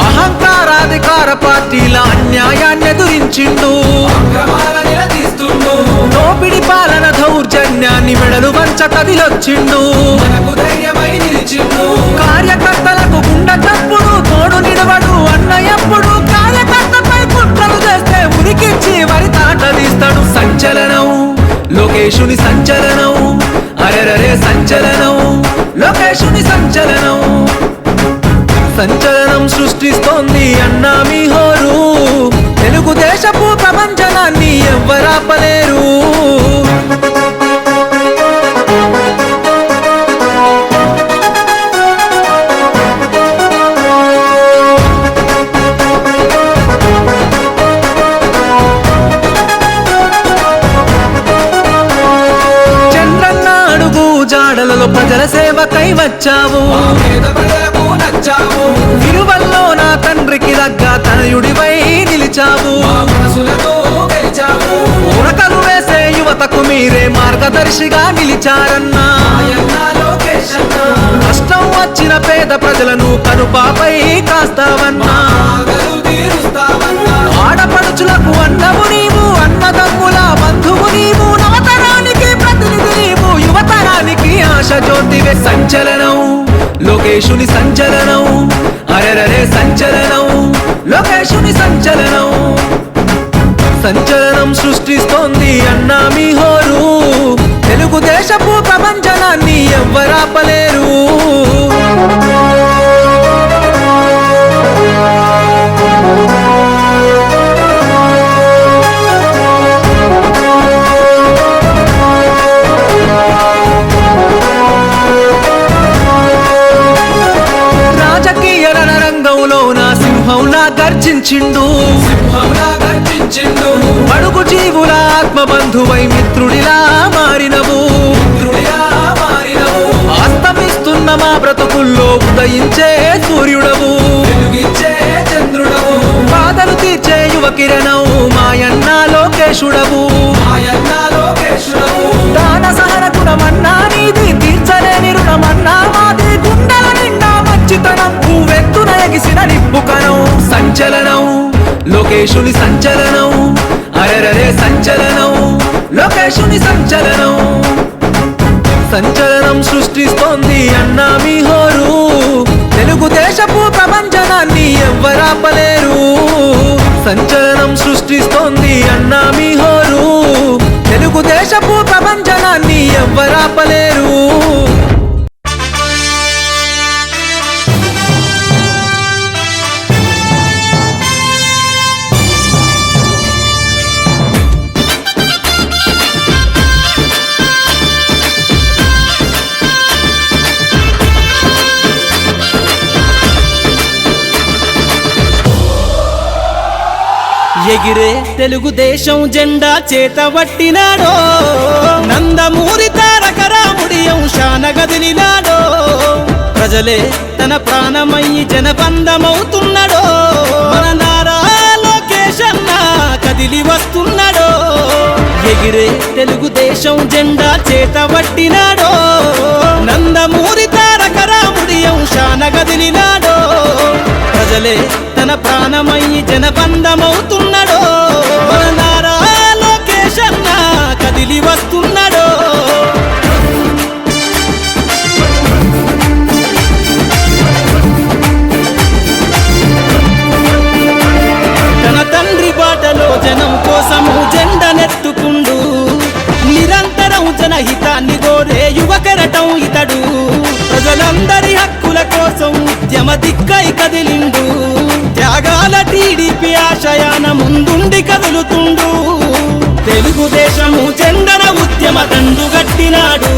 అహంకారాధికార పార్టీల అన్యాయాన్ని ఎదురించిండు దోపిడి పాలన దౌర్జన్యాన్ని మెడలు వంచ కదిలొచ్చిండు కార్యకర్తలకు గుండె తప్పుడు తోడు నిడవడు అన్న ఎప్పుడు కార్యకర్తపై కుట్రలు చేస్తే ఉరికిచ్చి వరి తాట తీస్తాడు సంచలనం లోకేశుని సంచలనం అరెరరే సంచలనం లోకేశుని సంచలనం సంచలనం సృష్టిస్తోంది అన్నా మీ హోరు తెలుగుదేశపు ప్రపంచనాన్ని ఎవ్వరాపలేరు జాడలలో ప్రజల సేవకై వచ్చావు విలువల్లో నా తండ్రికి దగ్గ తనయుడివై నిలిచావు ఉరకలు వేసే యువతకు మీరే మార్గదర్శిగా నిలిచారన్నా కష్టం వచ్చిన పేద ప్రజలను కనుపాపై కాస్తావన్నా ఆడపడుచులకు అన్నము నీవు అన్నదమ్ముల బంధువు నీవు నవతరానికి ప్రతినిధి నీవు యువతరానికి ఆశ జ్యోతివే సంచలనం లోకేశుని సంచలనం అరెరరే సంచలనం లోకేశుని సంచలనం సంచలనం సృష్టిస్తోంది అన్నా మీ హోరు తెలుగుదేశపు ప్రపంచనాన్ని ఎవ్వరాపలేరు రాజకీయ రణరంగంలో నా సింహంలా గర్జించిండు అడుగు జీవుల ఆత్మబంధువై మిత్రుడిలా మారినవు అస్తమిస్తున్న మా బ్రతుకుల్లో ఉదయించే సూర్యుడవు బాధలు తీర్చే యువ కిరణం మాయన్న లోకేశుడవు దాన సహన గుణమన్నా నీది తీర్చలేని రుణమన్నా మాది గుండెల నిండా మంచితనం నువ్వెత్తున ఎగిసిన నిప్పుకనం సంచలనం లోకేశుని సంచలనం అరెరరే సంచలనం లోకేశుని సంచలనం సంచలనం సృష్టిస్తోంది అన్నా మీ హోరు తెలుగుదేశపు ప్రపంచనాన్ని ఎవ్వరాపలేరు సంచలనం సృష్టిస్తోంది అన్నా మీ హోరు తెలుగుదేశపు ప్రపంచనాన్ని ఎవ్వరాపలేరు ఎగిరే తెలుగుదేశం జెండా చేతబట్టినాడో నందమూరి తారక రాముడి అంశాన గదిలినాడో ప్రజలే తన ప్రాణమయ్యి జనబంధమవుతున్నాడో మన నారా లోకేష్ అన్న కదిలి వస్తున్నాడో ఎగిరే తెలుగుదేశం జెండా చేతబట్టినాడో నందమూరి తారక రాముడి అంశాన గదిలినాడో ప్రజలే తన ప్రాణమయ్యి జనబంధమవుతున్నాడో మన నారా లోకేష్ అన్న కదిలి వస్తున్నాడో దిక్కై కదిలిండు త్యాగాల టీడీపీ ఆశయాన ముందుండి కదులుతుండు తెలుగుదేశము జెండన ఉద్యమ దండు గట్టినాడు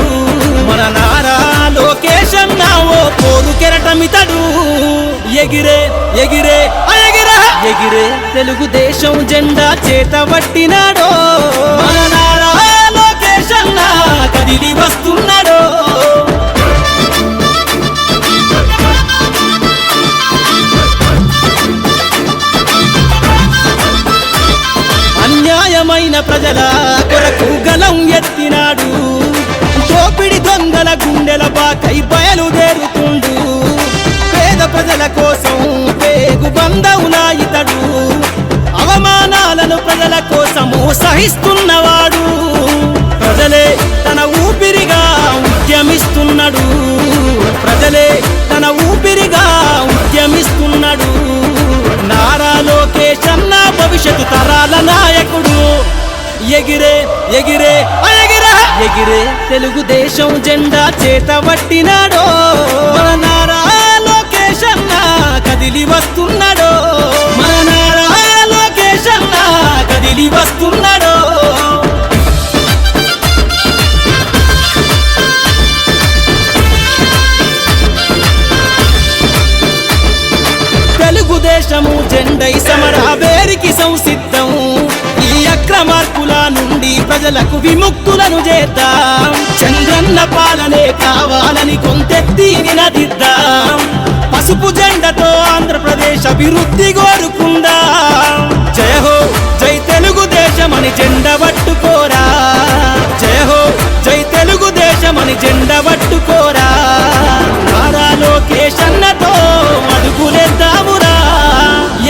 మన నారా లోకేష్ అన్న ఓ పోరు కెరటమితడు ఎగిరే ఎగిరే ఎగిరే ఎగిరే తెలుగుదేశం జెండా చేత పట్టినాడో మన నారా లోకేష్ అన్న కదిలి వస్తున్నాడో అన్యాయమైన ప్రజల కొరకు గలం ఎత్తినాడు దోపిడి దొంగల గుండెల బాకై బయలుదేరుతుండు పేద ప్రజల కోసం పేగు బంధవులా ఇతడు అవమానాలను ప్రజల కోసము సహిస్తున్నవాడు ప్రజలే తన ఊపిరిగా ఉద్యమిస్తున్నాడు ప్రజలే తన ఊపిరిగా ఉద్యమిస్తున్నాడు నారా లోకేష్ అన్న భవిష్యత్తు తరాల నాయకుడు ఎగిరే ఎగిరే ఎగిరే ఎగిరే తెలుగుదేశం జెండా చేత పట్టినాడో మన నారా లోకేష్ అన్న కదిలి వస్తున్నాడో మన నారా లోకేష్ అన్న కదిలి వస్తున్నాడో తెలుగుదేశము జెండై సమరావేరికి సంసిద్ధం ఈ అక్రమార్కుల నుండి ప్రజలకు విముక్తులను చేద్దాం చంద్రన్న పాలనే కావాలని కొంతెత్తి నినదిద్దాం పసుపు జెండతో ఆంధ్రప్రదేశ్ అభివృద్ధి కోరుకుందాం జయ హో జై తెలుగుదేశమని జెండ పట్టుకోరా జయ హో జై తెలుగుదేశమని జెండ పట్టుకోరా నారా లోకేష్ అన్నతో అడుగులేద్దామురా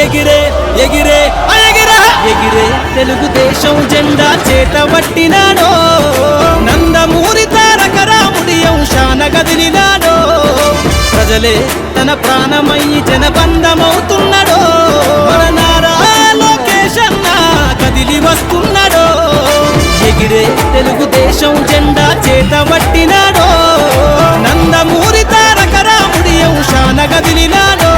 ఎగిరే ఎగిరే ఎగిరే ఎగిరే తెలుగుదేశం జెండా చేత పట్టినాడో నందమూరి తారక రాముడి అంశాన గదిలినాడో ప్రజలే తన ప్రాణమయ్యి జనబంధమవుతున్నాడో మన నారా లోకేష్ అన్న కదిలి వస్తున్నాడో ఎగిరే తెలుగుదేశం జెండా చేత పట్టినాడో నందమూరి తారక రాముడి అంశాన గదిలినాడో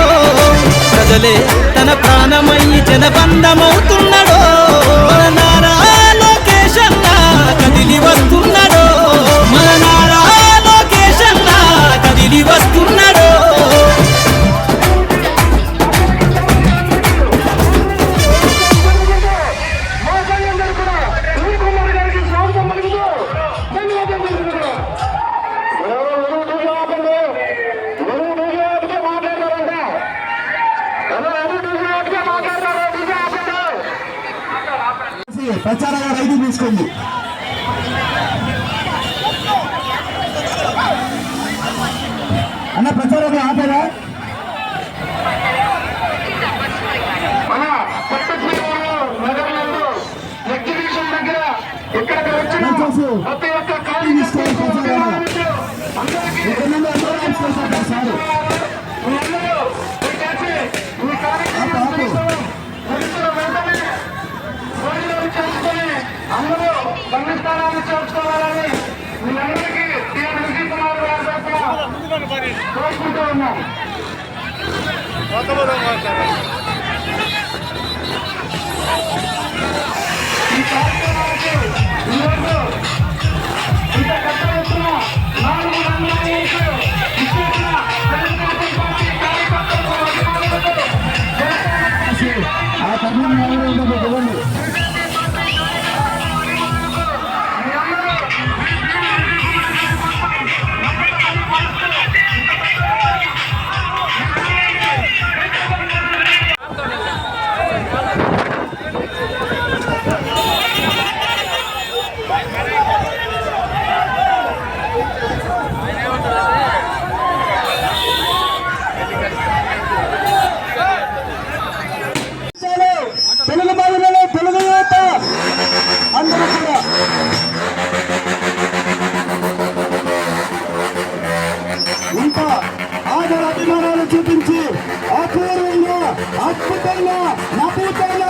ప్రజలే తన ప్రాణమయ్యి జనబంధమవుతున్నాడో మన నారా లోకేష్ అన్న కదిలి వస్తున్నాడో మన నారా లోకేష్ అన్న కదిలి వస్తున్నాడో ప్రచారంగా రైతు తీసుకోండి అన్న ప్రచారంగా ఆపేరా మన కొత్త నగరంలో ఎగ్జిబిషన్ దగ్గర ఇక్కడికి వచ్చిన ప్రతి ఒక్క అందరూ గమ్యస్థానాన్ని చేర్చుకోవాలని మీ అందరికీ విజయ్ కుమార్ గారి తరఫున కోరుకుంటూ ఉన్నాం. ఈ కార్యక్రమానికి ఈరోజు ఇంత పెద్ద ఎత్తున 400 విశేష తెలుగుదేశం పార్టీ కార్యకర్తలకు అభిమానులకు ఆ తరుణం ఇవ్వండి. తెలుగు బాధలలో తెలుగు యువత అందరూ కూడా ఇంత ఆదర అభిమానాలు చూపించి అపూర్వంగా అద్భుతంగా నూతనంగా